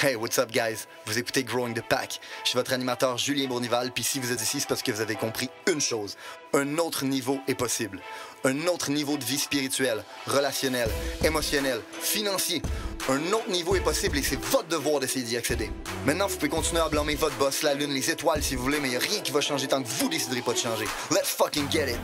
Hey, what's up, guys? Vous écoutez Growing the Pack. Je suis votre animateur Julien Bournival, puis si vous êtes ici, c'est parce que vous avez compris une chose. Un autre niveau est possible. Un autre niveau de vie spirituelle, relationnelle, émotionnelle, financier. Un autre niveau est possible et c'est votre devoir d'essayer d'y accéder. Maintenant, vous pouvez continuer à blâmer votre boss, la lune, les étoiles si vous voulez, mais il n'y a rien qui va changer tant que vous déciderez pas de changer. Let's fucking get it!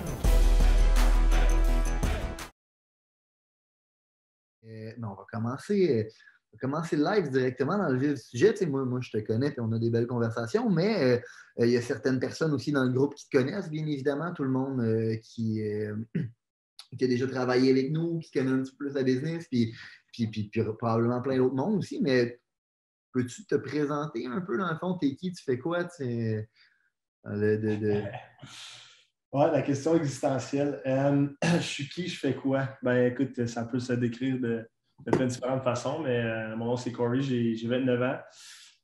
Mais on va commencer le live directement dans le vif du sujet. Tu sais, moi, je te connais et on a des belles conversations, mais il y a certaines personnes aussi dans le groupe qui te connaissent, bien évidemment. Tout le monde qui a déjà travaillé avec nous, qui connaît un petit peu plus la business, puis probablement plein d'autres mondes aussi. Mais peux-tu te présenter un peu dans le fond? T'es qui? Tu fais quoi? Ouais, la question existentielle. Je suis qui, je fais quoi? Ben écoute, ça peut se décrire de plein de différentes façons, mais mon nom c'est Corey, j'ai 29 ans.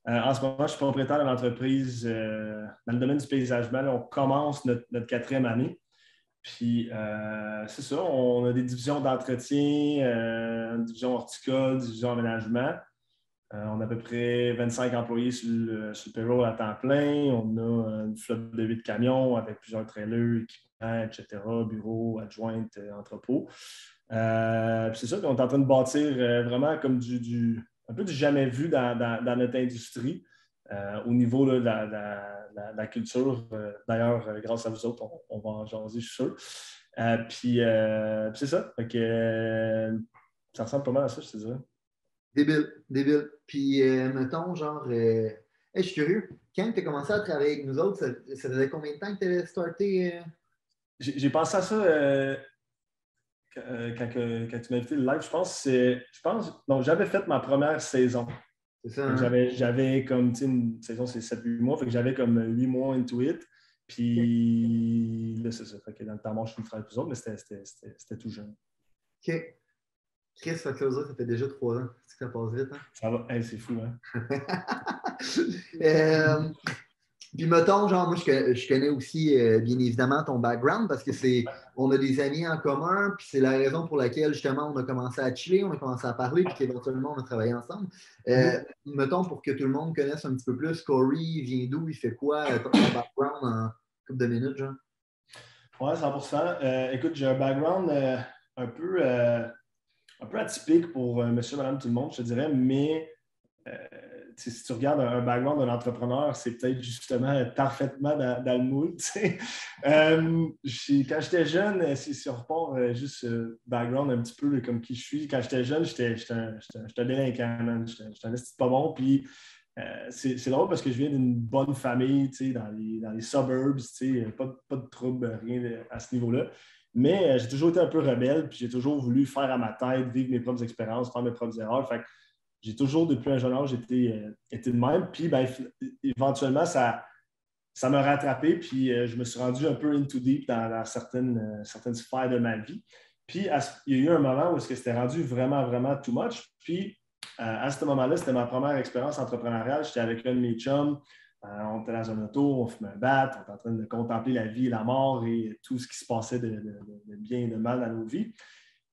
En ce moment, je suis propriétaire d'une entreprise dans le domaine du paysagement. Là, on commence notre 4e année. Puis c'est ça, on a des divisions d'entretien, une division horticole, division aménagement. On a à peu près 25 employés sur le payroll à temps plein. On a une flotte de 8 camions avec plusieurs trailers, équipements, etc., bureaux, adjointes, entrepôts. C'est ça, on est en train de bâtir vraiment comme un peu du jamais vu dans notre industrie au niveau là, de la culture. D'ailleurs, grâce à vous autres, on va en jaser, je suis sûr. Puis c'est ça. Fait que, ça ressemble pas mal à ça, je te dirais. Débile. Puis, mettons, genre, hey, je suis curieux. Quand tu as commencé à travailler avec nous autres, ça faisait combien de temps que tu avais starté? J'ai pensé à ça quand tu m'as invité le live. Donc, j'avais fait ma première saison. C'est ça, hein? J'avais comme, tu sais, une saison, c'est 7-8 mois. Fait que j'avais comme 8 mois into it. Puis là, c'est ça. Fait que dans le temps mort, je suis une frère plus autre, mais c'était tout jeune. OK. Chris, ça fait déjà 3 ans. C'est que ça passe vite, hein? Ça va. Hey, c'est fou, hein? Puis mettons, genre, moi, je connais aussi, bien évidemment, ton background parce que on a des amis en commun, puis c'est la raison pour laquelle, justement, on a commencé à chiller, on a commencé à parler, puis qu'éventuellement, on a travaillé ensemble. Mettons, pour que tout le monde connaisse un petit peu plus, Corey, il vient d'où, il fait quoi, ton background en couple de minutes, genre? Oui, 100%. Écoute, j'ai un background un peu atypique pour monsieur, madame, tout le monde, je te dirais, mais si tu regardes un background d'un entrepreneur, c'est peut-être justement parfaitement dans le moule. Quand j'étais jeune, si on repart juste background un petit peu comme qui je suis, quand j'étais jeune, j'étais un délinquant, j'étais un esti pas bon. Puis c'est drôle parce que je viens d'une bonne famille dans les suburbs, pas de trouble, rien à ce niveau-là. Mais j'ai toujours été un peu rebelle, puis j'ai toujours voulu faire à ma tête, vivre mes propres expériences, faire mes propres erreurs. Fait que j'ai toujours, depuis un jeune âge, été de même. Puis, ben, éventuellement, ça m'a rattrapé. Puis, je me suis rendu un peu into deep dans certaines sphères de ma vie. Puis, il y a eu un moment où c'était rendu vraiment, vraiment too much. Puis, à ce moment-là, c'était ma première expérience entrepreneuriale. J'étais avec un de mes chums. On était dans un auto, on fumait un bat, on était en train de contempler la vie et la mort et tout ce qui se passait de bien et de mal dans nos vies.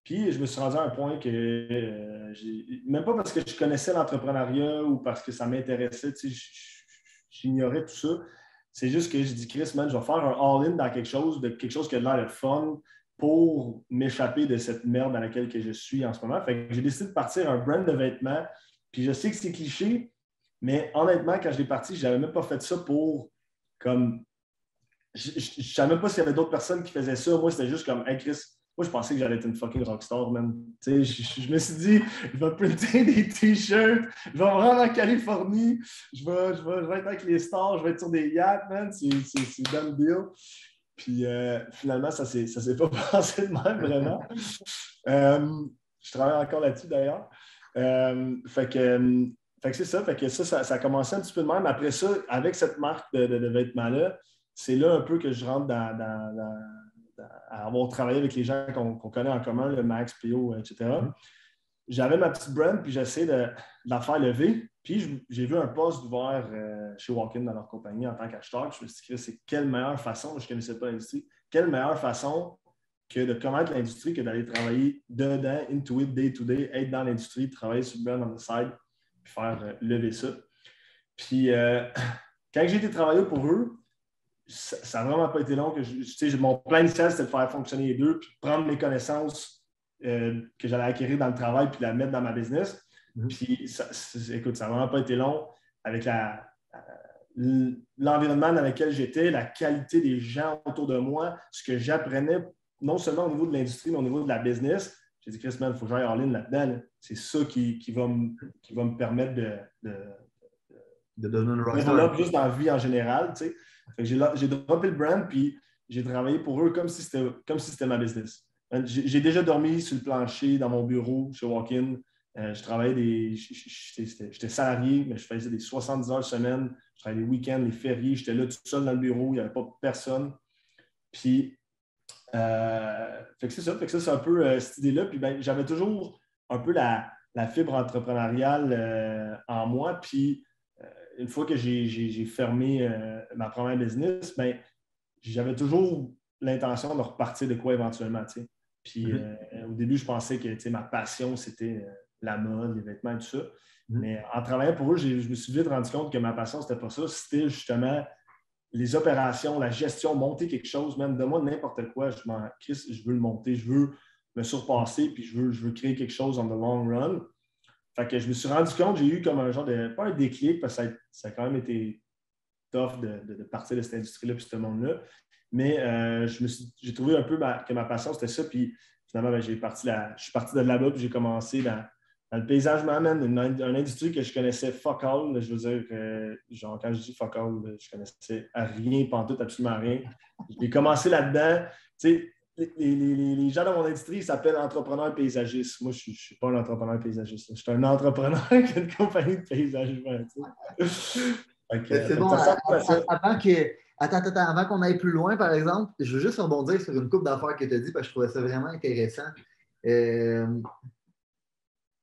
Puis, je me suis rendu à un point que, même pas parce que je connaissais l'entrepreneuriat ou parce que ça m'intéressait, j'ignorais tout ça. C'est juste que j'ai dit, Chris, man, je vais faire un all-in dans quelque chose qui a l'air de fun pour m'échapper de cette merde dans laquelle que je suis en ce moment. Fait que j'ai décidé de partir un brand de vêtements. Puis, je sais que c'est cliché, mais honnêtement, quand je l'ai parti, je n'avais même pas fait ça pour comme. Je ne savais même pas s'il y avait d'autres personnes qui faisaient ça. Moi, c'était juste comme, hey, Chris. Moi, je pensais que j'allais être une fucking rockstar, man. Je me suis dit, je vais printer des t-shirts, je vais me rendre en Californie, je vais être avec les stars, je vais être sur des yachts, man. C'est done deal. Puis finalement, ça s'est pas passé de même, vraiment. Je travaille encore là-dessus, d'ailleurs. Fait que c'est ça. Fait que ça a commencé un petit peu de même. Après ça, avec cette marque de vêtements-là, c'est là un peu que je rentre à avoir travaillé avec les gens qu'on connaît en commun, le Max, Pio, etc. J'avais ma petite brand, puis j'essaie de la faire lever. Puis j'ai vu un poste ouvert chez Walk-in dans leur compagnie en tant qu'acheteur. Je me suis dit, c'est quelle meilleure façon, je ne connaissais pas l'industrie, quelle meilleure façon que de connaître l'industrie que d'aller travailler dedans, into it, day to day, être dans l'industrie, travailler sur le brand on the side. puis faire lever ça. Puis quand j'ai été travailler pour eux, ça n'a vraiment pas été long. Mon plan initial, c'était de faire fonctionner les deux, puis prendre mes connaissances que j'allais acquérir dans le travail, puis la mettre dans ma business. Puis, écoute, ça n'a vraiment pas été long avec l'environnement dans lequel j'étais, la qualité des gens autour de moi, ce que j'apprenais, non seulement au niveau de l'industrie, mais au niveau de la business. J'ai dit, Chris, man, il faut que j'aille all-in là-dedans. Là. C'est ça qui va me permettre de devenir une rockstar. Juste dans la vie en général. Tu sais. J'ai droppé le brand, puis j'ai travaillé pour eux comme si c'était ma business. J'ai déjà dormi sur le plancher dans mon bureau chez Walk-In. Je travaillais j'étais salarié, mais je faisais des 70 heures semaine. Je travaillais les week-ends, les fériés. J'étais là tout seul dans le bureau. Il n'y avait pas personne. Puis, fait que c'est ça. Fait que ça, c'est un peu cette idée-là. Puis, ben, j'avais toujours un peu la fibre entrepreneuriale en moi. Puis, une fois que j'ai fermé ma première business, ben, j'avais toujours l'intention de repartir de quoi éventuellement. T'sais. Puis au début, je pensais que ma passion, c'était la mode, les vêtements et tout ça. Mais en travaillant pour eux, je me suis vite rendu compte que ma passion, c'était pas ça. C'était justement les opérations, la gestion, monter quelque chose, même de moi, n'importe quoi. Je veux le monter, je veux me surpasser, puis je veux créer quelque chose on the long run. Fait que je me suis rendu compte, j'ai eu comme un genre de, pas un déclic, parce que ça a quand même été tough de partir de cette industrie-là puis ce monde-là. Mais j'ai trouvé un peu que ma passion, c'était ça. Puis finalement, ben, je suis parti de là-bas, puis j'ai commencé dans le paysage man, une industrie que je connaissais fuck all. Je veux dire, genre, quand je dis fuck all, je connaissais rien, pantoute, absolument rien. J'ai commencé là-dedans. Tu sais, les gens dans mon industrie s'appellent entrepreneurs paysagistes. Moi, je ne suis pas un entrepreneur paysagiste. Je suis un entrepreneur qui a une compagnie de paysagement. C'est bon. Avant qu'on aille plus loin, par exemple, je veux juste rebondir sur une couple d'affaires que tu as dit parce que je trouvais ça vraiment intéressant.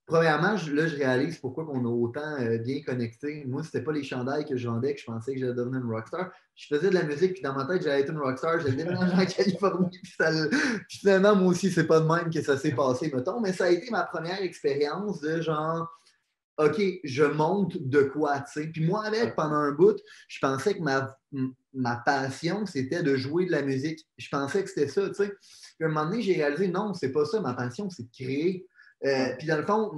Premièrement, je réalise pourquoi on a autant bien connecté. Moi, c'était pas les chandails que je vendais que je pensais que j'allais devenir une rockstar. Je faisais de la musique, puis dans ma tête, j'allais être une rockstar. J'allais déménager en Californie. Puis finalement, moi aussi, c'est pas de même que ça s'est passé, mettons. Mais ça a été ma première expérience de genre, OK, je monte de quoi, tu sais. Puis moi, pendant un bout, je pensais que ma passion, c'était de jouer de la musique. Je pensais que c'était ça, tu sais. Puis à un moment donné, j'ai réalisé, non, c'est pas ça. Ma passion, c'est de créer. Puis dans le fond,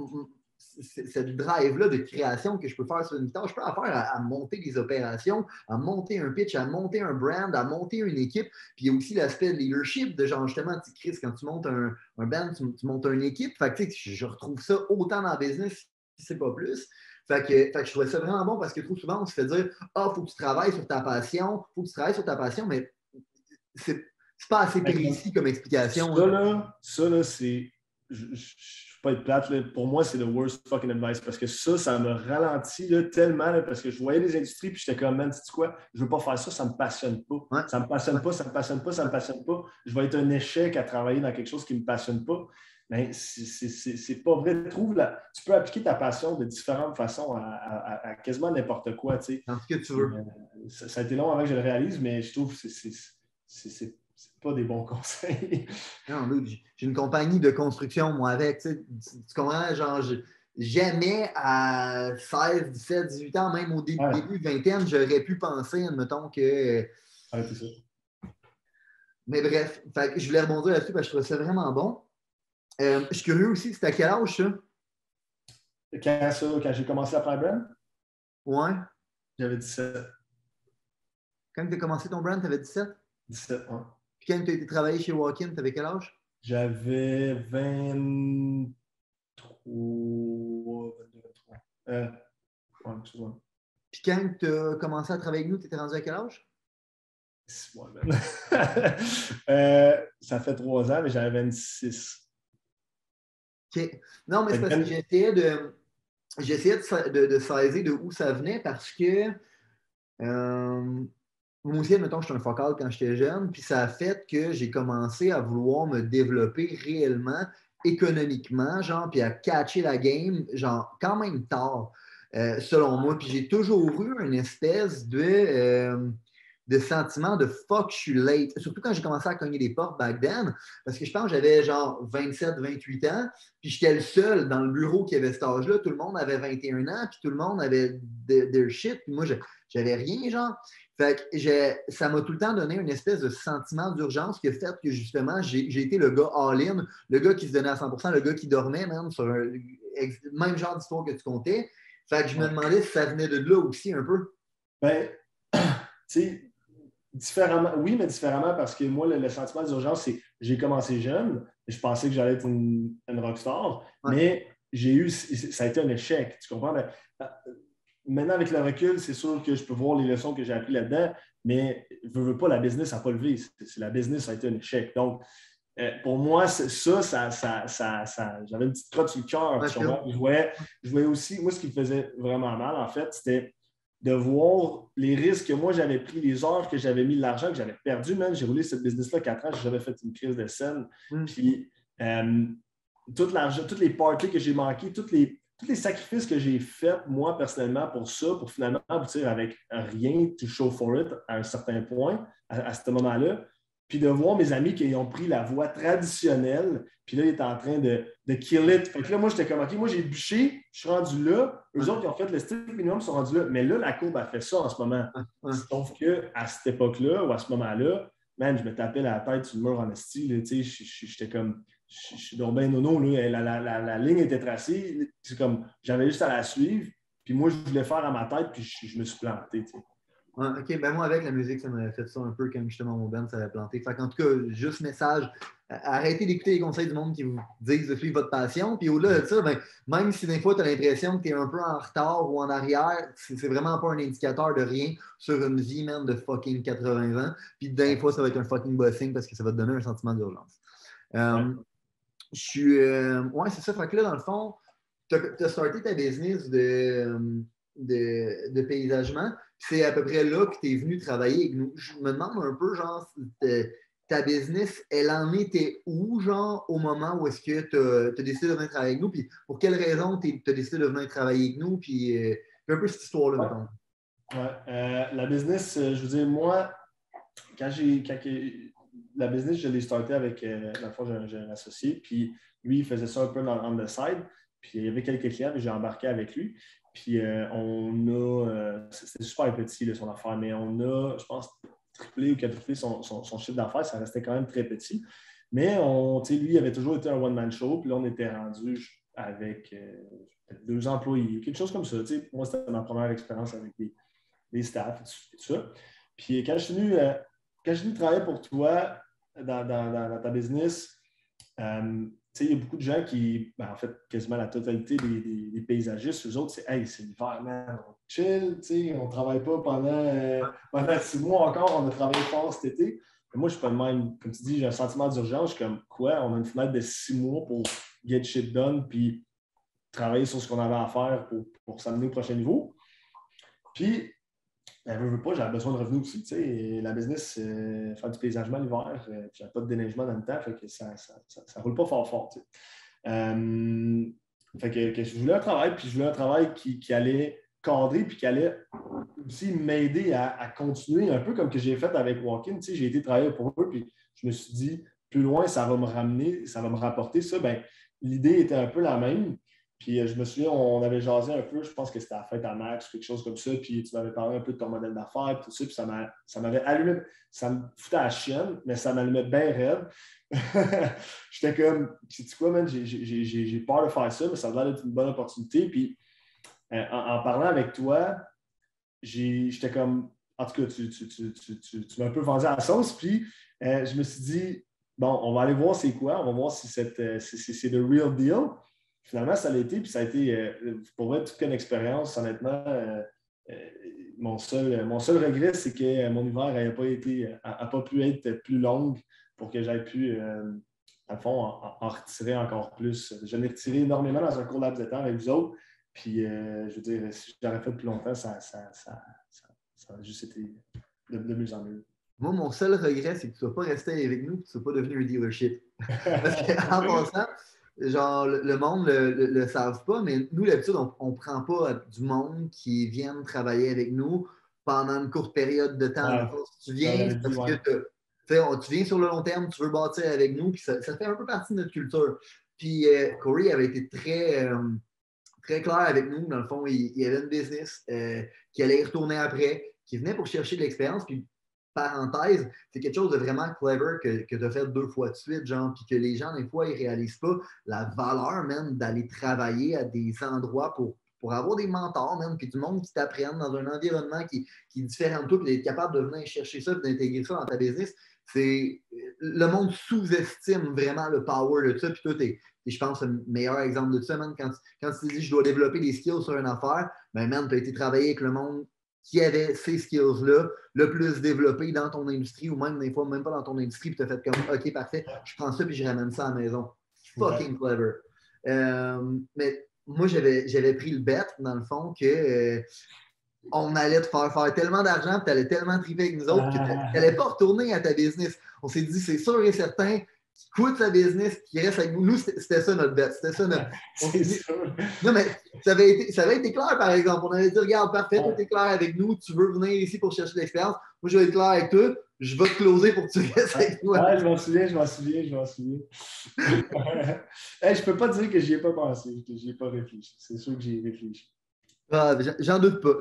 cette drive-là de création que je peux faire sur une guitare, je peux la faire à monter des opérations, à monter un pitch, à monter un brand, à monter une équipe. Puis il y a aussi l'aspect de leadership, de genre justement, Chris, quand tu montes un band, tu montes une équipe. Fait que je retrouve ça autant dans le business, si c'est pas plus. Fait que je trouvais ça vraiment bon parce que trop souvent, on se fait dire faut que tu travailles sur ta passion, mais c'est pas assez précis comme explication. Ça, là, c'est. Je ne veux pas être plate, là. Pour moi, c'est the worst fucking advice parce que ça me ralentit là, tellement là, parce que je voyais les industries puis j'étais comme, man, sais-tu quoi? Je ne veux pas faire ça, ça ne me passionne pas. Ouais. Ça ne me passionne pas, ça ne me passionne pas, ça ne me passionne pas. Je vais être un échec à travailler dans quelque chose qui ne me passionne pas. Mais c'est pas vrai. Tu peux appliquer ta passion de différentes façons à quasiment n'importe quoi. Tu sais. Dans ce que tu veux. Ça a été long avant que je le réalise, mais je trouve que c'est pas des bons conseils. Non, j'ai une compagnie de construction, moi, avec. Tu comprends? Genre, jamais à 16, 17, 18 ans, même au début vingtaine, j'aurais pu penser, admettons, que. C'est ça. Mais bref, je voulais rebondir là-dessus parce que je trouvais ça vraiment bon. Je suis curieux aussi, c'était à quel âge, ça? Quand j'ai commencé à faire brand? Ouais. J'avais 17. Quand tu as commencé ton brand, tu avais 17? 17, ouais. Puis quand tu as été travailler chez Walk-In, tu avais quel âge? J'avais 23. Ouais, excuse-moi. Puis quand tu as commencé à travailler avec nous, tu étais rendu à quel âge? Ouais, ça fait 3 ans, mais j'avais 26. OK. Non, mais c'est parce que j'essayais de saisir de où ça venait parce que moi aussi, admettons, j'étais un focal quand j'étais jeune, puis ça a fait que j'ai commencé à vouloir me développer réellement, économiquement, genre, puis à catcher la game, genre, quand même tard, selon moi. Puis j'ai toujours eu une espèce de de sentiment de fuck, je suis late. Surtout quand j'ai commencé à cogner des portes back then, parce que je pense que j'avais genre 27, 28 ans, puis j'étais le seul dans le bureau qui avait cet âge-là. Tout le monde avait 21 ans, puis tout le monde avait their shit, puis moi, j'avais rien, genre. Fait que ça m'a tout le temps donné une espèce de sentiment d'urgence qui a fait que justement, j'ai été le gars all-in, le gars qui se donnait à 100%, le gars qui dormait, même, sur un même genre d'histoire que tu comptais. Fait que je me demandais si ça venait de là aussi un peu. Ben, tu sais, différemment, oui, mais différemment parce que moi, le sentiment d'urgence, c'est j'ai commencé jeune, je pensais que j'allais être une rockstar, mais ça a été un échec, tu comprends? Ben, maintenant, avec le recul, c'est sûr que je peux voir les leçons que j'ai apprises là-dedans, mais veux pas, la business n'a pas levé. La business a été un échec. Donc, pour moi, j'avais une petite crotte sur le cœur. Je voyais aussi, moi, ce qui me faisait vraiment mal, en fait, c'était de voir les risques que moi, j'avais pris, les heures que j'avais mis, l'argent que j'avais perdu. Même, j'ai roulé cette business-là 4 ans, j'ai jamais fait une crise de scène. Puis, tout l'argent, toutes les parties que j'ai manquées, tous les sacrifices que j'ai faits, moi, personnellement, pour ça, pour finalement aboutir avec rien, to show for it, à un certain point, à ce moment-là. Puis de voir mes amis qui ont pris la voie traditionnelle, puis là, ils étaient en train de kill it. Fait que là, moi, j'étais comme, OK, moi, j'ai bûché, je suis rendu là. Eux autres, qui ont fait le strict minimum, sont rendus là. Mais là, la courbe a fait ça en ce moment. Sauf qu'à cette époque-là, ou à ce moment-là, man, je me tapais la tête sur le mur en esti. J'étais comme, je suis donc bien nono. Là, la ligne était tracée. C'est comme, j'avais juste à la suivre. Puis moi, je voulais faire à ma tête, puis je me suis planté. T'sais. Ouais, OK, ben moi, avec la musique, ça m'avait fait ça un peu comme justement mon band, ça avait planté. Fait qu'en tout cas, juste message, arrêtez d'écouter les conseils du monde qui vous disent de suivre votre passion. Puis au-delà de ça, ben, même si des fois, tu as l'impression que tu es un peu en retard ou en arrière, c'est vraiment pas un indicateur de rien sur une vie, même de fucking 80 ans. Puis des fois, ça va être un fucking blessing parce que ça va te donner un sentiment d'urgence. Ouais, c'est ça. Fait que là, dans le fond, tu as starté ta business de paysagement. C'est à peu près là que tu es venu travailler avec nous. Je me demande un peu, genre, ta business, elle en était où, genre, au moment où est-ce que tu as décidé de venir travailler avec nous? Puis pour quelle raison tu as décidé de venir travailler avec nous? Puis un peu cette histoire-là, mettons. Ouais. La business, je veux dire, moi, quand la business, je l'ai starté avec, dans le fond, j'ai un associé, puis lui, il faisait ça un peu on the side, puis il y avait quelques clients, puis j'ai embarqué avec lui. Puis c'était super petit, là, son affaire, mais on a, je pense, triplé ou quadruplé son chiffre d'affaires. Ça restait quand même très petit. Mais lui, il avait toujours été un one-man show. Puis là, on était rendu avec 2 employés, quelque chose comme ça. Moi, c'était ma première expérience avec des staffs et tout ça. Puis quand je suis venu travailler pour toi dans ta business, il y a beaucoup de gens qui, en fait, quasiment la totalité des paysagistes, eux autres, c'est hey, c'est l'hiver, man, on chill, on ne travaille pas pendant 6 mois encore, on a travaillé fort cet été. Mais moi, je suis pas de même. Comme tu dis, j'ai un sentiment d'urgence. Je suis comme quoi, on a une fenêtre de 6 mois pour get shit done puis travailler sur ce qu'on avait à faire pour s'amener au prochain niveau. Puis, veux pas, j'avais besoin de revenus aussi. Et la business, faire du paysagement l'hiver, j'avais pas de déneigement dans le temps, fait que ça roule pas fort. Fait que je voulais un travail, puis je voulais un travail qui allait cadrer, puis qui allait aussi m'aider à continuer, un peu comme que j'ai fait avec Walk-In. J'ai été travailler pour eux, puis je me suis dit, plus loin, ça va me ramener, ça va me rapporter ça. Ben, l'idée était un peu la même. Puis je me souviens, on avait jasé un peu, je pense que c'était à la fête à Max, quelque chose comme ça, puis tu m'avais parlé un peu de ton modèle d'affaires, tout ça, puis ça m'avait allumé, ça me foutait à la chienne, mais ça m'allumait bien raide. J'étais comme, sais-tu quoi, man, j'ai peur de faire ça, mais ça a l'air d'être une bonne opportunité. Puis en parlant avec toi, j'étais comme, en tout cas, tu m'as un peu vendu à la sauce, puis je me suis dit, bon, on va aller voir c'est quoi, on va voir si c'est the real deal. Finalement, ça l'a été, puis ça a été, pour moi, toute une expérience, honnêtement. Mon seul regret, c'est que mon hiver n'a pas pu être plus longue pour que j'aille pu, à fond, en retirer encore plus. J'en ai retiré énormément dans un court laps de temps avec vous autres. Puis, je veux dire, si j'aurais fait plus longtemps, ça a juste été de mieux en mieux. Moi, mon seul regret, c'est que tu ne sois pas resté avec nous et que tu ne sois pas devenu un dealership. Parce qu'en passant, genre, le monde ne le savent pas, mais nous, d'habitude, on ne prend pas du monde qui viennent travailler avec nous pendant une courte période de temps. Ouais. Si tu viens, c'est parce que tu viens sur le long terme, tu veux bâtir avec nous, puis ça fait un peu partie de notre culture. Puis Corey avait été très clair avec nous. Dans le fond, il avait une business qui allait y retourner après, qui venait pour chercher de l'expérience. Puis, parenthèse, c'est quelque chose de vraiment clever que tu as fait 2 fois de suite, genre, puis que les gens, des fois, ils ne réalisent pas la valeur, même, d'aller travailler à des endroits pour avoir des mentors, même, puis du monde qui t'apprenne dans un environnement qui est différent de toi, puis d'être capable de venir chercher ça, puis d'intégrer ça dans ta business. Le monde sous-estime vraiment le power de ça, puis toi, je pense, le meilleur exemple de ça, man, quand tu te dis je dois développer des skills sur une affaire, ben, man, tu as été travailler avec le monde qui avait ces skills-là, le plus développé dans ton industrie, ou même des fois, même pas dans ton industrie, puis tu as fait comme OK, parfait, je prends ça, puis je ramène ça à la maison. Fucking clever. Mais moi, j'avais pris le bet, dans le fond, que on allait te faire tellement d'argent, tu allais tellement triper avec nous autres que tu n'allais pas retourner à ta business. On s'est dit, c'est sûr et certain, qui quitte sa business, qui reste avec nous. Nous, c'était ça notre bet. C'était ça notre. C'est sûr. Non, mais ça avait été clair, par exemple. On avait dit, regarde, parfait, toi, t'es clair avec nous, tu veux venir ici pour chercher l'expérience. Moi, je vais être clair avec toi, je vais te closer pour que tu restes avec nous. Ouais, je m'en souviens. Hey, je peux pas dire que j'y ai pas pensé, que j'y ai pas réfléchi. C'est sûr que j'y ai réfléchi. Ah, j'en doute pas.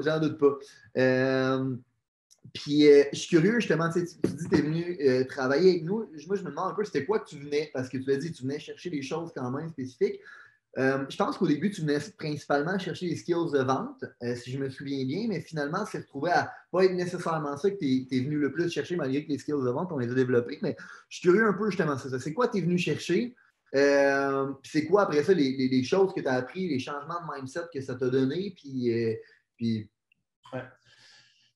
Puis, je suis curieux, justement, tu dis que tu es venu travailler avec nous. Moi, je me demande un peu, c'était quoi que tu venais, parce que tu l'as dit, tu venais chercher des choses quand même spécifiques. Je pense qu'au début, tu venais principalement chercher les skills de vente, si je me souviens bien, mais finalement, c'est retrouvé à pas être nécessairement ça que tu es venu le plus chercher, malgré que les skills de vente, on les a développés. Mais je suis curieux un peu, justement, c'est ça. C'est quoi que tu es venu chercher? C'est quoi, après ça, les choses que tu as appris, les changements de mindset que ça t'a donné? Puis... Ouais.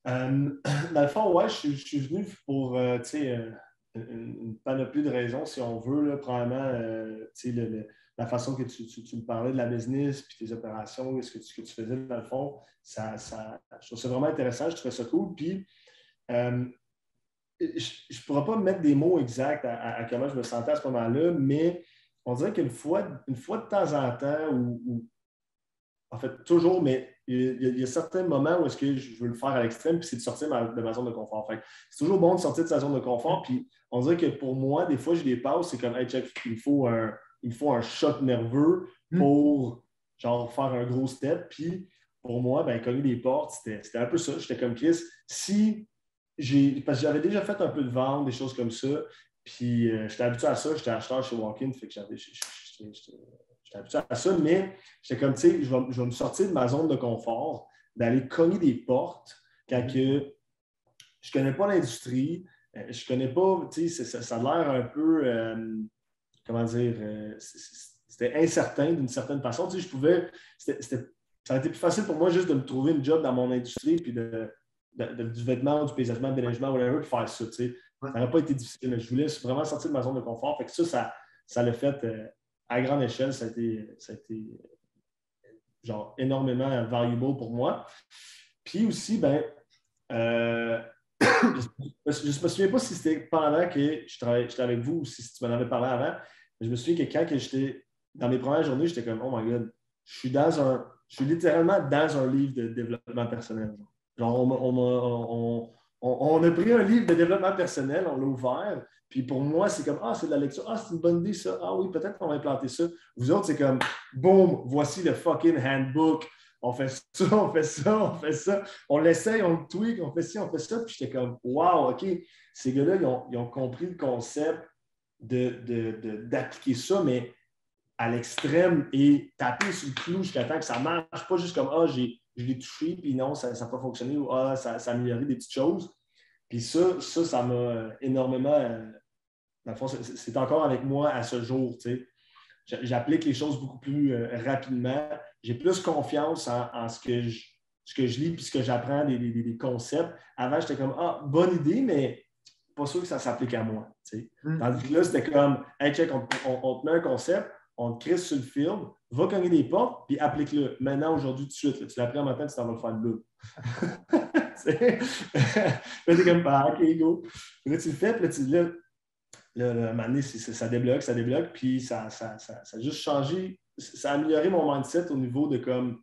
Dans le fond, ouais, je suis venu pour une panoplie de raisons, si on veut. Là, probablement, la façon que tu me parlais de la business puis tes opérations, ce que tu faisais, dans le fond, je trouve ça vraiment intéressant, je trouve ça cool. Puis, je ne pourrais pas mettre des mots exacts à comment je me sentais à ce moment-là, mais on dirait qu'une fois de temps en temps, en fait, toujours, mais il y a certains moments où est-ce que je veux le faire à l'extrême, puis c'est de sortir de ma zone de confort. C'est toujours bon de sortir de sa zone de confort, puis on dirait que pour moi, des fois, je les passe, c'est comme, hey, check, il me faut un choc nerveux pour, genre, faire un gros step, puis pour moi, ben, cogner des portes, c'était un peu ça. J'étais comme Chris, parce que j'avais déjà fait un peu de vente, des choses comme ça, puis j'étais habitué à ça, j'étais acheteur chez Walk-in, fait que j'étais habitué à ça, mais j'étais comme, tu sais, je vais me sortir de ma zone de confort, d'aller cogner des portes quand que je ne connais pas l'industrie, je ne connais pas, tu sais, ça a l'air un peu, comment dire, c'était incertain d'une certaine façon. Tu sais, ça a été plus facile pour moi juste de me trouver une job dans mon industrie, puis du vêtement, du paysagement, du déneigement, whatever, puis faire ça, tu sais. Ça n'aurait pas été difficile, mais je voulais vraiment sortir de ma zone de confort, fait que ça l'a fait... à grande échelle, ça a été genre énormément valuable pour moi. Puis aussi, je ne me souviens pas si c'était pendant que j'étais avec vous ou si tu m'en avais parlé avant, mais je me souviens que quand j'étais dans mes premières journées, j'étais comme, oh my God, je suis littéralement dans un livre de développement personnel. Genre, on a pris un livre de développement personnel, on l'a ouvert, puis pour moi, c'est comme, c'est de la lecture, c'est une bonne idée ça, oui, peut-être qu'on va implanter ça. Vous autres, c'est comme, boum, voici le fucking handbook, on fait ça, on fait ça, on fait ça, on l'essaye, on le tweak, on fait ci, on fait ça, puis j'étais comme, wow, OK, ces gars-là, ils ont compris le concept d'appliquer ça, mais à l'extrême et taper sur le clou jusqu'à temps que ça marche, pas juste comme, je l'ai touché, puis non, ça n'a pas fonctionné, ou ça a amélioré des petites choses. Puis ça m'a énormément... dans le fond, c'est encore avec moi à ce jour, tu sais. J'applique les choses beaucoup plus rapidement. J'ai plus confiance en ce que je lis puis ce que j'apprends, des concepts. Avant, j'étais comme, bonne idée, mais pas sûr que ça s'applique à moi, tu sais. Tandis que là, c'était comme, hey, check, on te met un concept, on te crisse sur le film, va cogner des portes, puis applique-le. Maintenant, aujourd'hui, tout de suite. Là, tu l'apprends matin, tu t'en vas le faire le là, t'es comme, OK, go. Là, tu le fais, puis là, à un moment donné, ça débloque, puis ça a juste changé, ça a amélioré mon mindset au niveau de comme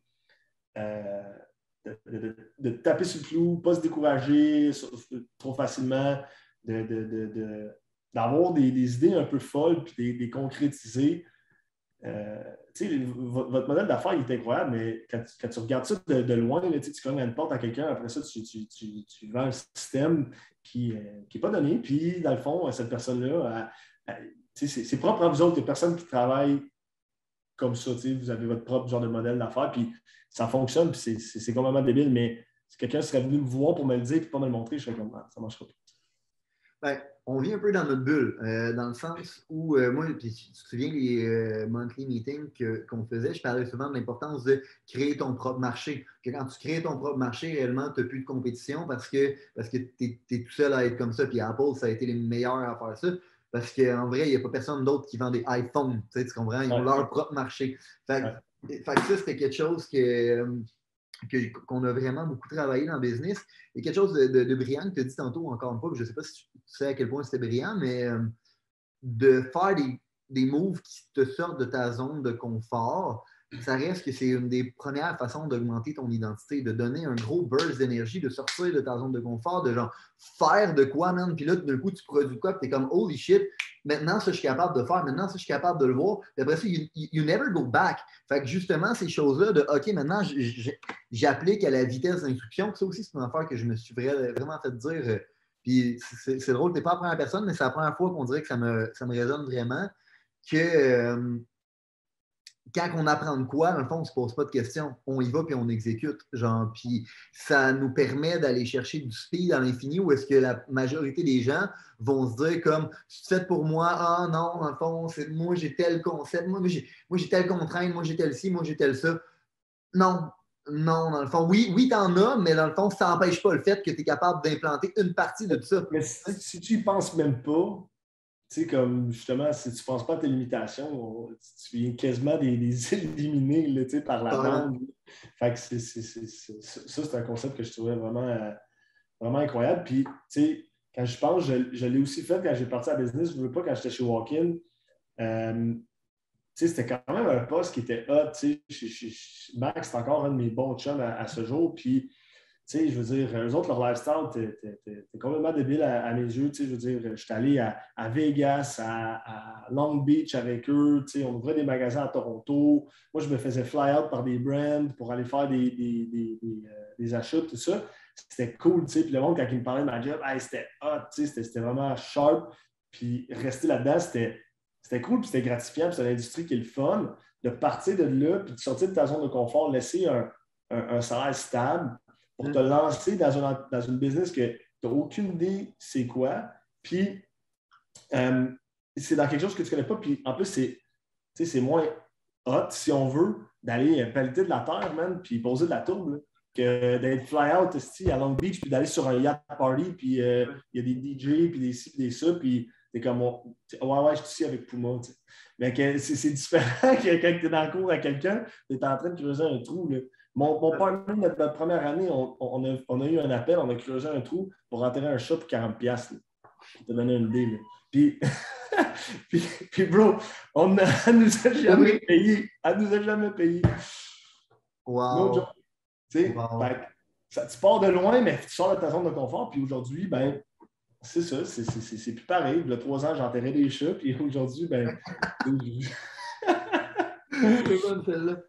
de taper sur le clou, pas se décourager trop facilement, d'avoir des idées un peu folles puis les concrétiser. Votre modèle d'affaires il est incroyable, mais quand tu regardes ça de loin, là, tu cognes à une porte à quelqu'un, après ça, tu vends un système qui n'est pas donné. Puis, dans le fond, cette personne-là, c'est propre à vous autres. Il n'y a personne qui travaille comme ça. Vous avez votre propre genre de modèle d'affaires, puis ça fonctionne, puis c'est complètement débile, mais si quelqu'un serait venu me voir pour me le dire et pas me le montrer, je serais comme, ça ne marchera pas. Ben, on vit un peu dans notre bulle, dans le sens où, moi, puis tu te souviens les monthly meetings qu'on faisait, je parlais souvent de l'importance de créer ton propre marché. Que quand tu crées ton propre marché, réellement, tu n'as plus de compétition parce que tu es tout seul à être comme ça. Puis Apple, ça a été les meilleurs à faire ça. Parce qu'en vrai, il n'y a pas personne d'autre qui vend des iPhones. Tu comprends? Ils ont leur propre marché. Fait que ça, c'était quelque chose qu'on a vraiment beaucoup travaillé dans le business. Et quelque chose de brillant que tu as dit tantôt, encore une fois, je ne sais pas si tu sais à quel point c'était brillant, mais de faire des moves qui te sortent de ta zone de confort, ça reste que c'est une des premières façons d'augmenter ton identité, de donner un gros burst d'énergie, de sortir de ta zone de confort, de genre faire de quoi, man. Puis là, d'un coup, tu produis quoi, puis tu es comme holy shit, maintenant, ça, je suis capable de faire, maintenant, ça, je suis capable de le voir. Puis après ça, you never go back. Fait que justement, ces choses-là de OK, maintenant, j'applique à la vitesse d'instruction. Ça aussi, c'est une affaire que je me suis vraiment fait dire. Puis c'est drôle, tu n'es pas la première personne, mais c'est la première fois qu'on dirait que ça me résonne vraiment que quand on apprend de quoi, dans le fond, on ne se pose pas de questions. On y va puis on exécute. Genre, puis ça nous permet d'aller chercher du speed à l'infini où est-ce que la majorité des gens vont se dire comme c'est fait pour moi, ah non, dans le fond, moi j'ai tel concept, moi j'ai telle contrainte, moi j'ai tel ci, moi j'ai tel ça. Non, non, dans le fond, oui, t'en as, mais dans le fond, ça n'empêche pas le fait que tu es capable d'implanter une partie de ça. Mais si tu y penses même pas, tu sais, comme justement, si tu ne penses pas à tes limitations, tu viens quasiment les éliminer là, par la bande. Fait que ça, c'est un concept que je trouvais vraiment, vraiment incroyable. Puis, tu sais, quand je pense, je l'ai aussi fait quand j'ai parti à business. Je ne veux pas quand j'étais chez Walk-in. C'était quand même un poste qui était hot. Max, c'est encore un de mes bons chums à ce jour. Puis, je veux dire, eux autres, leur lifestyle, t'es complètement débile à mes yeux. Je veux dire, je suis allé à Vegas, à Long Beach avec eux. On ouvrait des magasins à Toronto. Moi, je me faisais fly out par des brands pour aller faire des achats, tout ça. C'était cool. Puis le monde, quand il me parlait de ma job, hey, c'était hot. C'était vraiment sharp. Puis rester là-dedans, c'était cool, puis c'était gratifiant, puis c'est une industrie qui est le fun. De partir de là, puis de sortir de ta zone de confort, laisser un salaire stable pour te lancer dans une business que tu n'as aucune idée c'est quoi. Puis, c'est dans quelque chose que tu ne connais pas. Puis, en plus, c'est moins hot, si on veut, d'aller pelleter de la terre, man, puis poser de la tourbe, là, que d'être fly-out à Long Beach, puis d'aller sur un yacht party, puis il y a des DJ, puis des ci, puis des ça, puis t'es comme, ouais, je suis ici avec Puma. T'sais. Mais c'est différent que quand tu es dans le cours à quelqu'un, tu es en train de creuser un trou. Là. Mon partner, notre première année, on a eu un appel, on a creusé un trou pour enterrer un chat pour 40$. Pour te donner une idée. Là. Puis, bro, elle nous a jamais payé. Elle nous a jamais payé. Wow. No, wow. Tu pars de loin, mais tu sors de ta zone de confort. Puis aujourd'hui, ben, c'est ça, c'est plus pareil. Il y a 3 ans, j'enterrais des chats, puis aujourd'hui, ben. C'est bonne celle-là.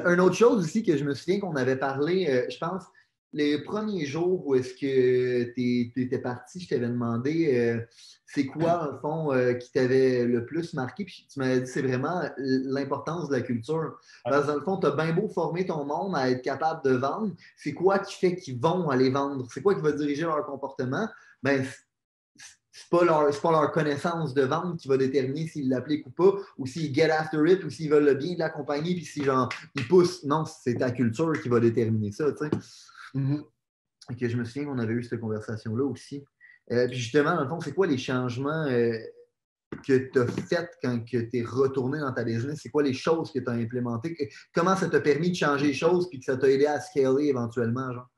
Une autre chose aussi que je me souviens qu'on avait parlé, je pense, les premiers jours où est-ce que tu étais parti, je t'avais demandé c'est quoi, en fond, qui t'avait le plus marqué. Puis tu m'avais dit c'est vraiment l'importance de la culture. Parce que dans le fond, tu as bien beau former ton monde à être capable de vendre. C'est quoi qui fait qu'ils vont aller vendre? C'est quoi qui va diriger leur comportement? Ben, c'est pas leur connaissance de vente qui va déterminer s'ils l'appliquent ou pas, ou s'ils get after it, ou s'ils veulent le bien de la compagnie, puis si genre ils poussent. Non, c'est ta culture qui va déterminer ça, tu sais. Et que je me souviens qu'on avait eu cette conversation-là aussi. Puis justement, dans le fond, c'est quoi les changements que tu as faits quand tu es retourné dans ta business? C'est quoi les choses que tu as implémentées? Comment ça t'a permis de changer les choses puis que ça t'a aidé à scaler éventuellement, genre?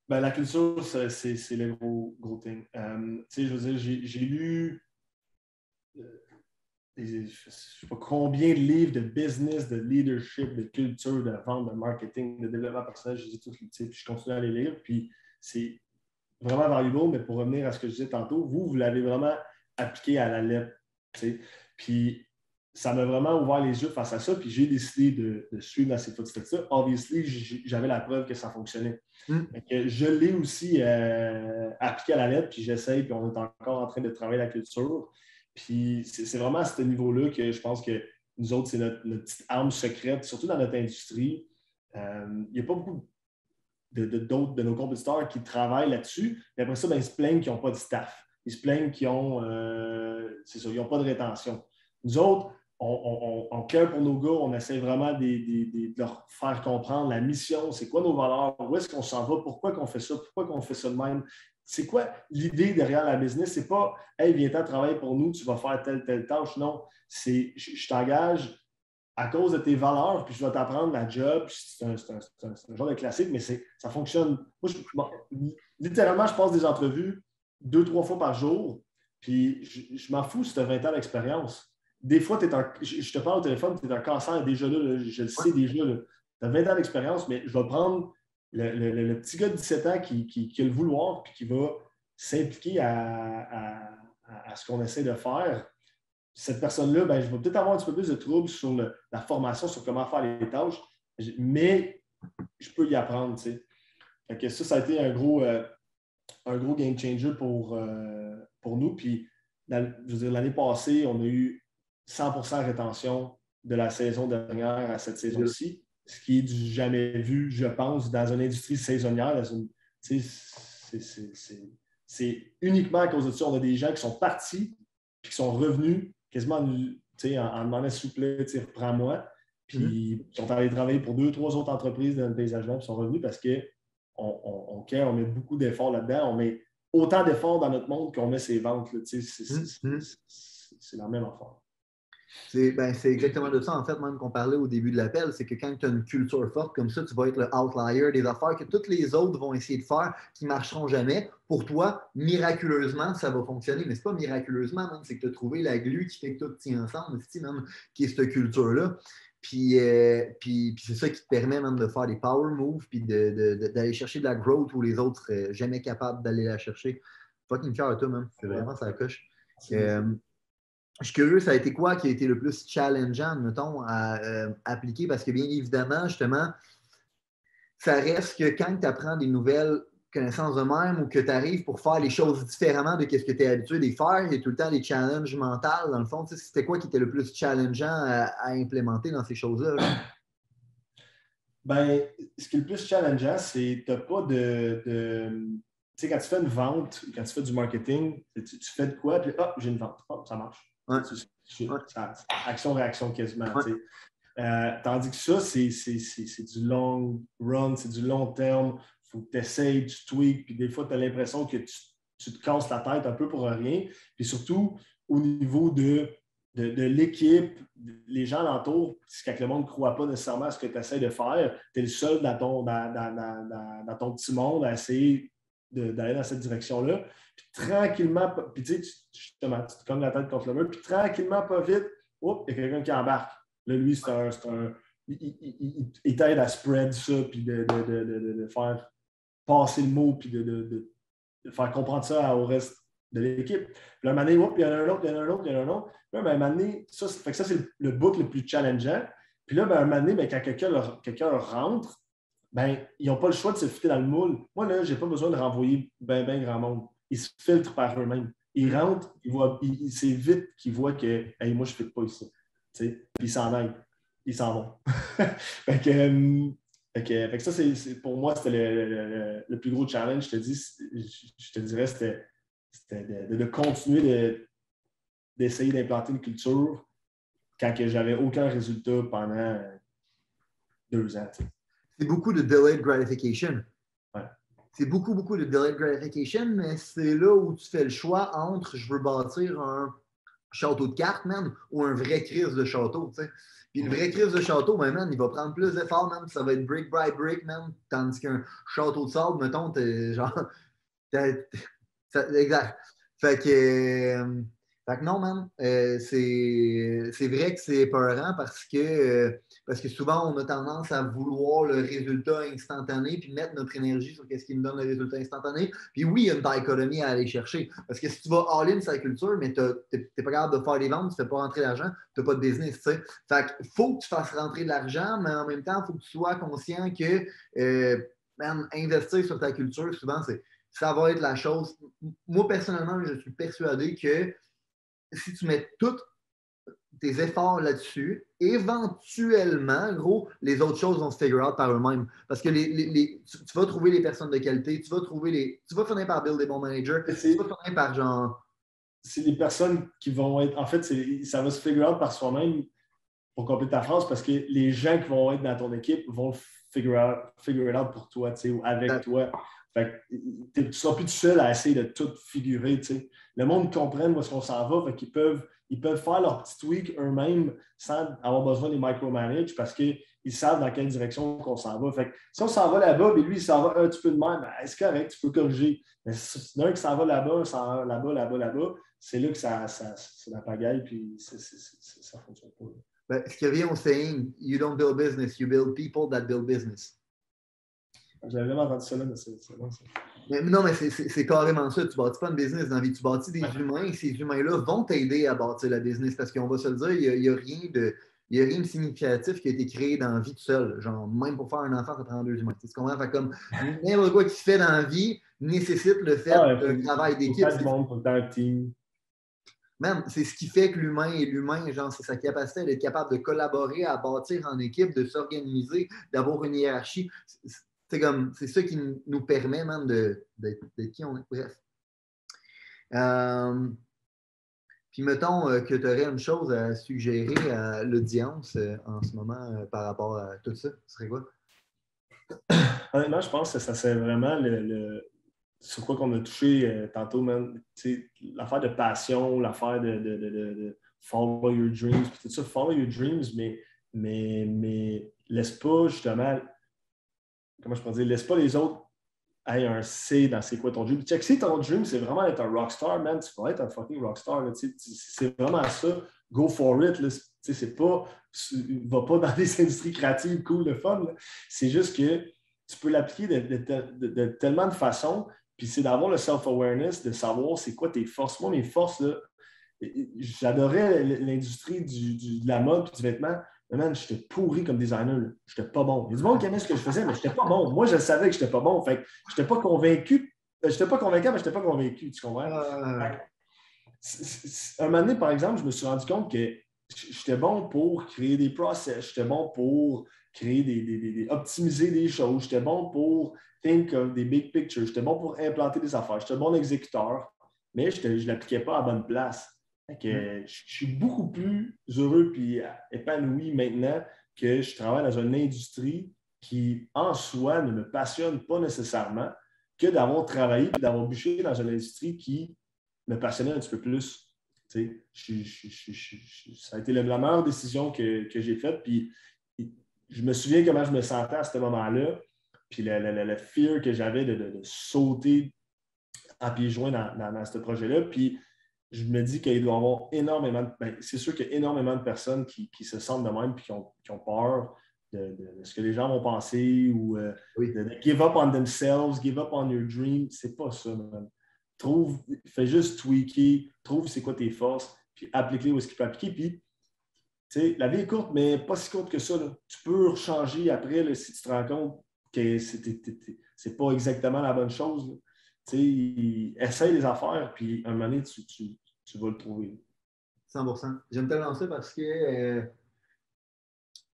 Ben, la culture, c'est le gros thing. Je veux dire, j'ai lu je ne sais pas combien de livres de business, de leadership, de culture, de vente, de marketing, de développement personnel, je les ai tous lisés, puis je continue à les lire. Puis c'est vraiment valuable, mais pour revenir à ce que je disais tantôt, vous l'avez vraiment appliqué à la lettre. T'sais. Puis ça m'a vraiment ouvert les yeux face à ça, puis j'ai décidé de suivre dans ces footsteps-là. Obviously, j'avais la preuve que ça fonctionnait. Je l'ai aussi appliqué à la lettre, puis j'essaye, puis on est encore en train de travailler la culture. Puis c'est vraiment à ce niveau-là que je pense que nous autres, c'est notre petite arme secrète, surtout dans notre industrie. Il n'y a pas beaucoup d'autres de nos compétiteurs qui travaillent là-dessus. Mais après ça, ils se plaignent qu'ils n'ont pas de staff. Ils se plaignent qu'ils n'ont pas de rétention. Nous autres, on care pour nos gars, on essaie vraiment de leur faire comprendre la mission, c'est quoi nos valeurs, où est-ce qu'on s'en va, pourquoi qu'on fait ça, pourquoi qu'on fait ça de même. C'est quoi l'idée derrière la business? C'est pas « Hey, viens-t'en travailler pour nous, tu vas faire telle tâche ». Non, c'est « Je t'engage à cause de tes valeurs, puis je vais t'apprendre la job. » C'est un genre de classique, mais ça fonctionne. Moi, littéralement, je passe des entrevues 2-3 fois par jour, puis je m'en fous si tu as 20 ans d'expérience. Des fois, je te parle au téléphone, tu es un cancer déjà là, je le sais déjà. Tu as 20 ans d'expérience, mais je vais prendre le petit gars de 17 ans qui a le vouloir puis qui va s'impliquer à ce qu'on essaie de faire. Cette personne-là, je vais peut-être avoir un petit peu plus de troubles sur la formation, sur comment faire les tâches, mais je peux y apprendre. Donc, ça a été un gros game changer pour nous. Puis, je veux dire, l'année passée, on a eu 100% rétention de la saison dernière à cette saison-ci, ce qui est du jamais vu, je pense, dans une industrie saisonnière. C'est uniquement à cause de ça. On a des gens qui sont partis puis qui sont revenus quasiment en demandant s'il vous plaît, reprends-moi. Puis qui sont allés travailler pour 2-3 autres entreprises dans le paysagement puis sont revenus parce qu'on care, on met beaucoup d'efforts là-dedans. On met autant d'efforts dans notre monde qu'on met ses ventes. C'est la même affaire. C'est exactement de ça, en fait, même qu'on parlait au début de l'appel, c'est que quand tu as une culture forte comme ça, tu vas être le outlier des affaires que toutes les autres vont essayer de faire qui ne marcheront jamais. Pour toi, miraculeusement, ça va fonctionner. Mais ce n'est pas miraculeusement, même, c'est que tu as trouvé la glue qui fait que tout tient ensemble, même, qui est cette culture-là. Puis c'est ça qui te permet même de faire des power moves puis d'aller chercher de la growth où les autres seraient jamais capables d'aller la chercher. Fucking cœur à toi, même. C'est vraiment ça coche. Je suis curieux, ça a été quoi qui a été le plus challengeant, mettons, à appliquer? Parce que bien évidemment, justement, ça reste que quand tu apprends des nouvelles connaissances de même ou que tu arrives pour faire les choses différemment de ce que tu es habitué de faire, il y a tout le temps des challenges mentaux. Dans le fond, c'était quoi qui était le plus challengeant à implémenter dans ces choses-là? Ce qui est le plus challengeant, c'est que tu n'as pas de tu sais, quand tu fais une vente, quand tu fais du marketing, tu fais de quoi, puis j'ai une vente. Ça marche. Ouais. Action-réaction quasiment. Ouais. Tandis que ça, c'est du long run, c'est du long terme. Il faut que tu essayes, tu tweaks, puis des fois, tu as l'impression que tu te casses la tête un peu pour rien. Puis surtout, au niveau de l'équipe, les gens alentour, quand le monde ne croit pas nécessairement à ce que tu essaies de faire, tu es le seul dans ton petit monde à essayer d'aller dans cette direction-là. Puis tranquillement, puis tu sais, justement, tu te cognes la tête contre le mur, puis tranquillement, pas vite, il y a quelqu'un qui embarque. Là, lui, il t'aide à spread ça, puis de faire passer le mot, puis de faire comprendre ça au reste de l'équipe. Puis là, un moment donné, il y en a un autre, il y en a un autre, il y en a un autre. Puis là, un moment donné, ça c'est le bout le plus challengeant. Puis là, un moment donné, quand quelqu'un rentre, ils n'ont pas le choix de se fitter dans le moule. Moi, là, je n'ai pas besoin de renvoyer ben grand monde. Ils se filtrent par eux-mêmes. Ils rentrent, c'est vite qu'ils voient que hey, moi, je ne fitte pas ici. Puis ils s'en aillent. Ils s'en vont. fait que ça, pour moi, c'était le plus gros challenge. Je te dirais, c'était de continuer d'essayer d'implanter une culture quand je n'avais aucun résultat pendant 2 ans. T'sais. C'est beaucoup de delayed gratification. Ouais. C'est beaucoup de delayed gratification, mais c'est là où tu fais le choix entre je veux bâtir un château de cartes, man, ou un vrai crise de château, tu sais. Puis une vraie crise de château, man, il va prendre plus d'efforts, man, ça va être brick by brick, man, tandis qu'un château de sable, mettons, exact. Fait Fait que non, man, c'est vrai que c'est épeurant parce que souvent, on a tendance à vouloir le résultat instantané puis mettre notre énergie sur ce qui nous donne le résultat instantané. Puis oui, il y a une dichotomie à aller chercher. Parce que si tu vas all-in sur la culture, mais tu n'es pas capable de faire des ventes, tu ne fais pas rentrer d'argent, tu n'as pas de business. T'sais. Fait qu'il faut que tu fasses rentrer de l'argent, mais en même temps, il faut que tu sois conscient que man, investir sur ta culture, souvent, ça va être la chose. Moi, personnellement, je suis persuadé que si tu mets tous tes efforts là-dessus, éventuellement, gros, les autres choses vont se figure out par eux-mêmes. Parce que tu vas trouver les personnes de qualité, tu vas finir par build des bons managers, tu vas finir par genre. C'est les personnes qui vont être. En fait, ça va se figure out par soi-même pour compléter ta phrase parce que les gens qui vont être dans ton équipe vont figure it out pour toi, ou avec toi. Fait que tu ne seras plus tout seul à essayer de tout figurer. T'sais. Le monde comprenne où est-ce qu'on s'en va, fait qu'ils peuvent faire leur petit tweak eux-mêmes sans avoir besoin des micromanage parce qu'ils savent dans quelle direction qu'on s'en va. Fait que si on s'en va là-bas, mais lui, il s'en va un petit peu de même, ben, c'est correct, tu peux corriger. Mais si d'un qui s'en va là-bas, là-bas, c'est là que c'est la pagaille, puis ça ne fonctionne pas. Ben, ce qui revient au saying, you don't build business, you build people that build business. J'avais vraiment entendu ça là, mais c'est bon ça. Mais non, mais c'est carrément ça. Tu ne bâtis pas une business dans la vie. Tu bâtis des humains et ces humains-là vont t'aider à bâtir la business parce qu'on va se le dire, il n'y a rien de significatif qui a été créé dans la vie tout seul. Genre, même pour faire un enfant, ça prend 2 humains. Tu comprends? Fait comme n'importe quoi qui se fait dans la vie nécessite le fait d'un travail d'équipe. Tout le monde, tout un team. Même, c'est ce qui fait que l'humain est l'humain, genre, c'est sa capacité d'être capable de collaborer, à bâtir en équipe, de s'organiser, d'avoir une hiérarchie. C'est ça qui nous permet même d'être qui on est. Bref. Puis mettons que tu aurais une chose à suggérer à l'audience en ce moment par rapport à tout ça. Ce serait quoi? Honnêtement, je pense que ça c'est vraiment sur quoi qu'on a touché tantôt, man. L'affaire de passion, l'affaire de follow your dreams, puis tout ça, follow your dreams, mais laisse pas justement, comment je peux dire, laisse pas les autres aient un C dans c'est quoi ton dream. Check, si ton dream, c'est vraiment être un rockstar, man, tu vas être un fucking rockstar. Là, c'est vraiment ça. Go for it. Là. C'est pas, va pas dans des industries créatives cool, de fun. Là. C'est juste que tu peux l'appliquer de tellement de façons. Puis c'est d'avoir le self-awareness, de savoir c'est quoi tes forces. Moi, mes forces, là, j'adorais l'industrie de la mode et du vêtement. Mais man, j'étais pourri comme designer. J'étais pas bon. Il y a du monde qui aimait ce que je faisais, mais j'étais pas bon. Moi, je savais que j'étais pas bon. Fait que j'étais pas convaincu. J'étais pas convaincant, mais j'étais pas convaincu. Tu comprends? Un moment donné, par exemple, je me suis rendu compte que j'étais bon pour créer des process. J'étais bon pour créer optimiser des choses. J'étais bon pour think of des big pictures. J'étais bon pour implanter des affaires. J'étais bon exécuteur, mais je ne l'appliquais pas à la bonne place. Je suis beaucoup plus heureux et épanoui maintenant que je travaille dans une industrie qui, en soi, ne me passionne pas nécessairement que d'avoir travaillé et d'avoir bûché dans une industrie qui me passionnait un petit peu plus. Ça a été la meilleure décision que j'ai faite. Puis, je me souviens comment je me sentais à ce moment-là. Puis le fear que j'avais de sauter à pieds joints dans ce projet-là. Puis, je me dis qu'il doit y avoir énormément c'est sûr qu'il y a énormément de personnes qui se sentent de même et qui ont peur de ce que les gens vont penser ou de give up on themselves, give up on your dream. C'est pas ça, man. Fais juste tweaker, trouve c'est quoi tes forces, puis applique-les où est-ce qu'il peut appliquer. Puis, tu sais, la vie est courte, mais pas si courte que ça. Là. Tu peux changer après là, si tu te rends compte que c'est pas exactement la bonne chose. Là. Essaye les affaires, puis un moment donné, tu vas le trouver. 100%. J'aime tellement ça parce que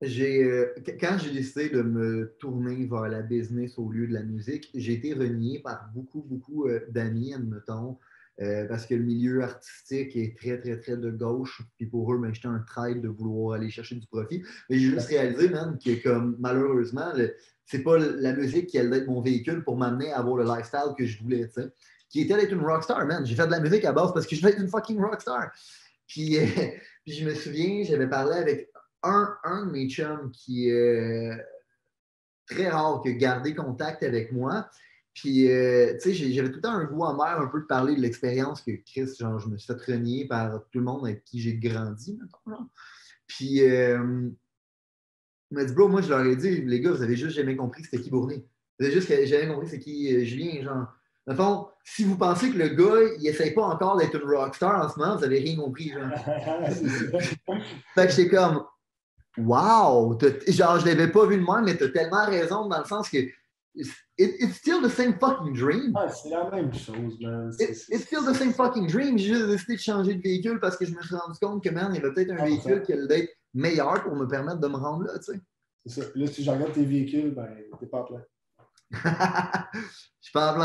quand j'ai décidé de me tourner vers la business au lieu de la musique, j'ai été renié par beaucoup d'amis, admettons, parce que le milieu artistique est très, très, très de gauche. Puis pour eux, ben, j'étais un traître de vouloir aller chercher du profit. Mais j'ai juste réalisé, man, que comme malheureusement, c'est pas la musique qui allait être mon véhicule pour m'amener à avoir le lifestyle que je voulais, tu sais. Qui était d'être une rockstar, man. J'ai fait de la musique à base parce que je voulais être une fucking rockstar. Puis je me souviens, j'avais parlé avec un de mes chums qui est très rare, qui a gardé contact avec moi. Puis, tu sais, j'avais tout le temps un goût amer un peu de parler de l'expérience que Chris, genre, je me suis fait renier par tout le monde avec qui j'ai grandi, mettons, genre. Puis, il m'a dit, bro, moi, je leur ai dit, les gars, vous avez juste jamais compris c'était qui Bourné. Vous avez juste jamais compris c'est qui Julien, genre. Dans le fond, si vous pensez que le gars, il essaye pas encore d'être une rockstar en ce moment, vous avez rien compris, genre. Fait que j'étais comme, wow! Genre, je l'avais pas vu de moi, mais t'as tellement raison dans le sens que it's still the same fucking dream. Ah, c'est la même chose, man. It's still the same fucking dream. J'ai juste décidé de changer de véhicule parce que je me suis rendu compte que, man, il y avait peut-être un véhicule qui allait être meilleur pour me permettre de me rendre là, tu sais. C'est ça. Là, si je regarde tes véhicules, ben, t'es pas plein. Je suis pas en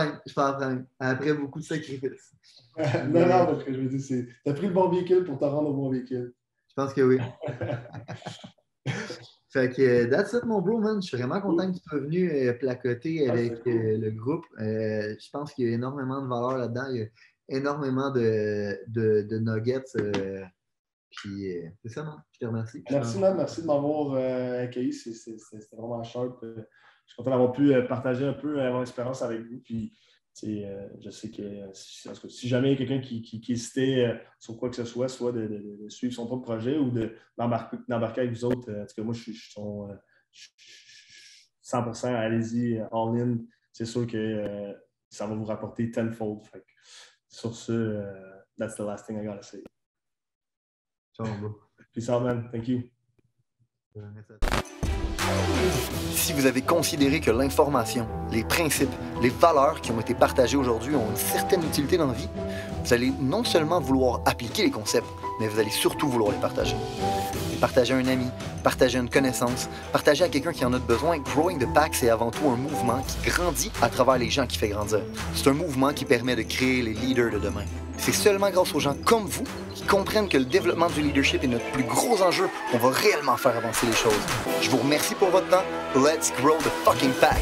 plein. Après beaucoup de sacrifices. Non, parce que je veux dire, c'est. T'as pris le bon véhicule pour te rendre au bon véhicule. Je pense que oui. Fait que, that's it, mon bro, man. Je suis vraiment content que tu sois venu placoter avec le groupe. Je pense qu'il y a énormément de valeur là-dedans. Il y a énormément de nuggets. Puis, c'est ça, man. Je te remercie. Merci, man. Merci de m'avoir accueilli. C'était vraiment sharp. Je suis content d'avoir pu partager un peu mon expérience avec vous. Puis, je sais que si jamais il y a quelqu'un qui hésitait sur quoi que ce soit de suivre son propre projet ou d'embarquer avec vous autres, en tout cas, moi, je suis 100%, allez-y, all-in. C'est sûr que ça va vous rapporter tenfold. Fait que, sur ce, that's the last thing I gotta say. Ciao, bro. Peace out, man. Thank you. Si vous avez considéré que l'information, les principes, les valeurs qui ont été partagées aujourd'hui ont une certaine utilité dans la vie, vous allez non seulement vouloir appliquer les concepts, mais vous allez surtout vouloir les partager. Les partager à un ami, partager à une connaissance, partager à quelqu'un qui en a besoin. Growing the Pack, c'est avant tout un mouvement qui grandit à travers les gens qui fait grandir. C'est un mouvement qui permet de créer les leaders de demain. C'est seulement grâce aux gens comme vous qui comprennent que le développement du leadership est notre plus gros enjeu qu'on va réellement faire avancer les choses. Je vous remercie pour votre temps. Let's grow the fucking pack!